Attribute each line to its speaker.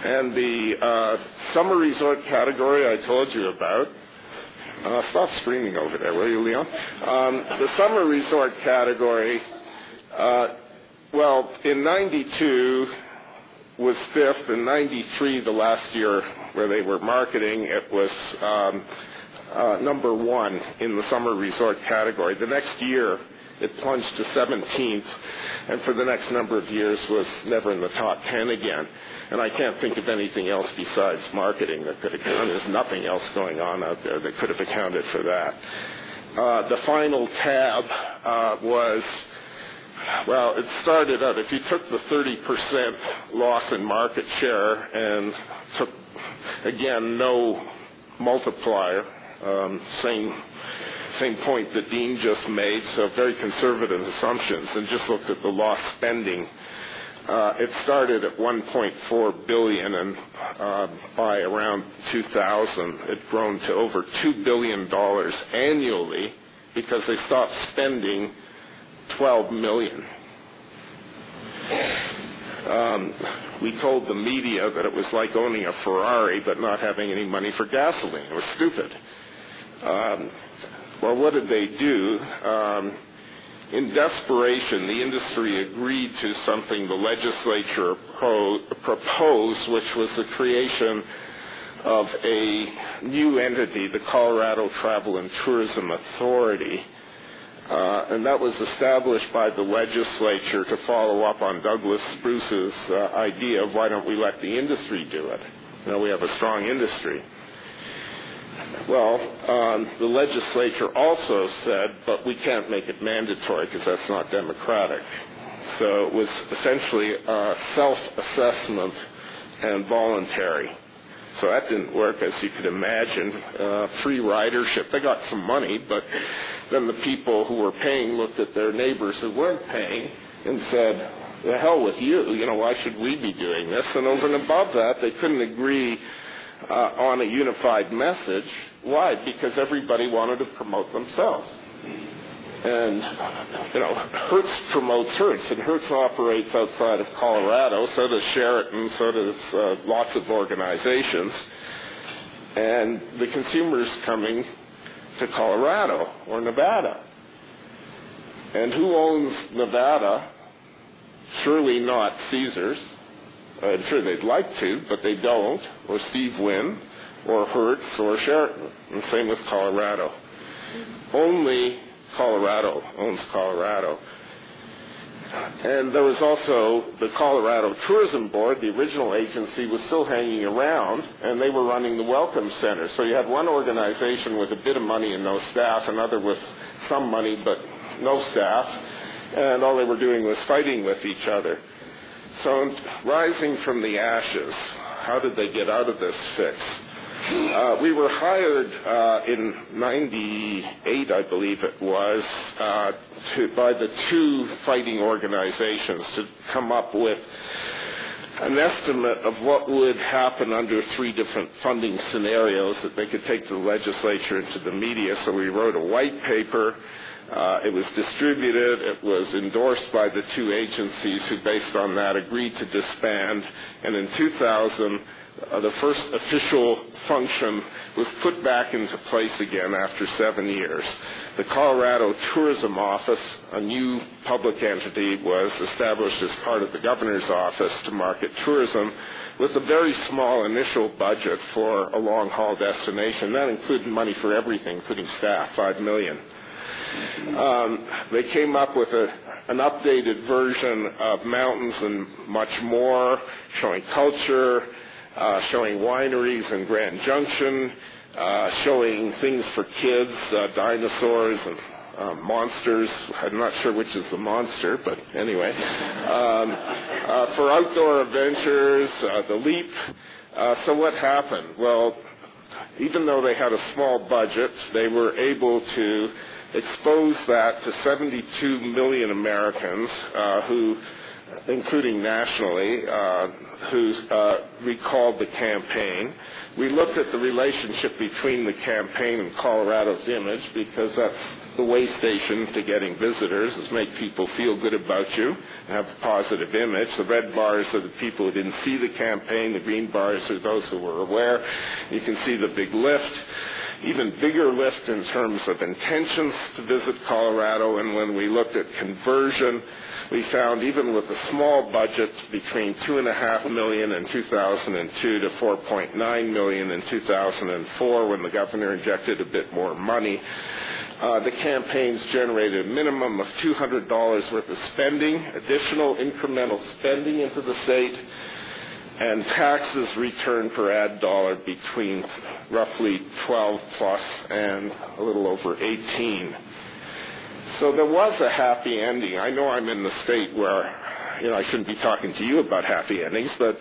Speaker 1: And the summer resort category I told you about, stop screaming over there, will you, Leon? The summer resort category, well, in 92 was fifth. In 93, the last year where they were marketing, it was number one in the summer resort category. The next year, it plunged to 17th, and for the next number of years was never in the top 10 again. And I can't think of anything else besides marketing that could account. There's nothing else going on out there that could have accounted for that. The final tab was, well, it started out, if you took the 30% loss in market share and took, again, no multiplier, same point that Dean just made, so very conservative assumptions, and just looked at the lost spending. It started at $1.4 billion, and by around 2000, it grown to over $2 billion annually because they stopped spending $12 million. We told the media that it was like owning a Ferrari but not having any money for gasoline. It was stupid. Well, what did they do? In desperation, the industry agreed to something the legislature proposed, which was the creation of a new entity, the Colorado Travel and Tourism Authority. And that was established by the legislature to follow up on Douglas Spruce's idea of why don't we let the industry do it. You know, we have a strong industry. Well, the legislature also said, but we can't make it mandatory because that's not democratic. So it was essentially self-assessment and voluntary. So that didn't work, as you could imagine. Free ridership. They got some money, but then the people who were paying looked at their neighbors who weren't paying and said, the hell with you. You know, why should we be doing this? And over and above that, they couldn't agree on a unified message. Why? Because everybody wanted to promote themselves. And, you know, Hertz promotes Hertz, and Hertz operates outside of Colorado. So does Sheraton, so does lots of organizations. And the consumer's coming to Colorado or Nevada. And who owns Nevada? Surely not Caesars. I'm sure they'd like to, but they don't, or Steve Wynn, or Hertz, or Sheraton. And same with Colorado. Only Colorado owns Colorado. And there was also the Colorado Tourism Board. The original agency was still hanging around, and they were running the Welcome Center. So you had one organization with a bit of money and no staff, another with some money but no staff, and all they were doing was fighting with each other. So rising from the ashes, how did they get out of this fix? We were hired in 98, I believe it was, by the two fighting organizations to come up with an estimate of what would happen under three different funding scenarios that they could take to the legislature and to the media. So we wrote a white paper. It was distributed. It was endorsed by the two agencies who, based on that, agreed to disband. And in 2000, the first official function was put back into place again after 7 years. The Colorado Tourism Office, a new public entity, was established as part of the governor's office to market tourism with a very small initial budget for a long-haul destination. That included money for everything, including staff, $5 million. They came up with an updated version of Mountains and Much More, showing culture, showing wineries in Grand Junction, showing things for kids, dinosaurs and monsters. I'm not sure which is the monster, but anyway. For outdoor adventures, the Leap. So what happened? Well, even though they had a small budget, they were able to expose that to 72 million Americans who, including nationally, who recalled the campaign. We looked at the relationship between the campaign and Colorado's image, because that's the way station to getting visitors, is make people feel good about you have a positive image. The red bars are the people who didn't see the campaign. The green bars are those who were aware. You can see the big lift, even bigger lift in terms of intentions to visit Colorado. And when we looked at conversion, we found even with a small budget between $2.5 million in 2002 to $4.9 million in 2004, when the governor injected a bit more money, the campaigns generated a minimum of $200 worth of spending, additional incremental spending into the state, and taxes returned per ad dollar between roughly 12 plus and a little over 18. So there was a happy ending. I know I'm in the state where, I shouldn't be talking to you about happy endings, but